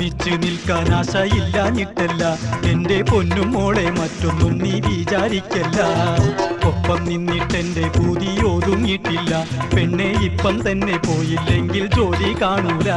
ഒന്നിച്ചു നിൽക്കാൻ ആശയില്ലാഞ്ഞിട്ടല്ല എന്റെ പൊന്നും മോളെ, മറ്റൊന്നും നീ വിചാരിക്കല്ല. ഒപ്പം നിന്നിട്ടെന്റെ പൂതി ഒതുങ്ങിയിട്ടില്ല പെണ്ണെ, ഇപ്പം തന്നെ പോയില്ലെങ്കിൽ ജോലി കാണൂല.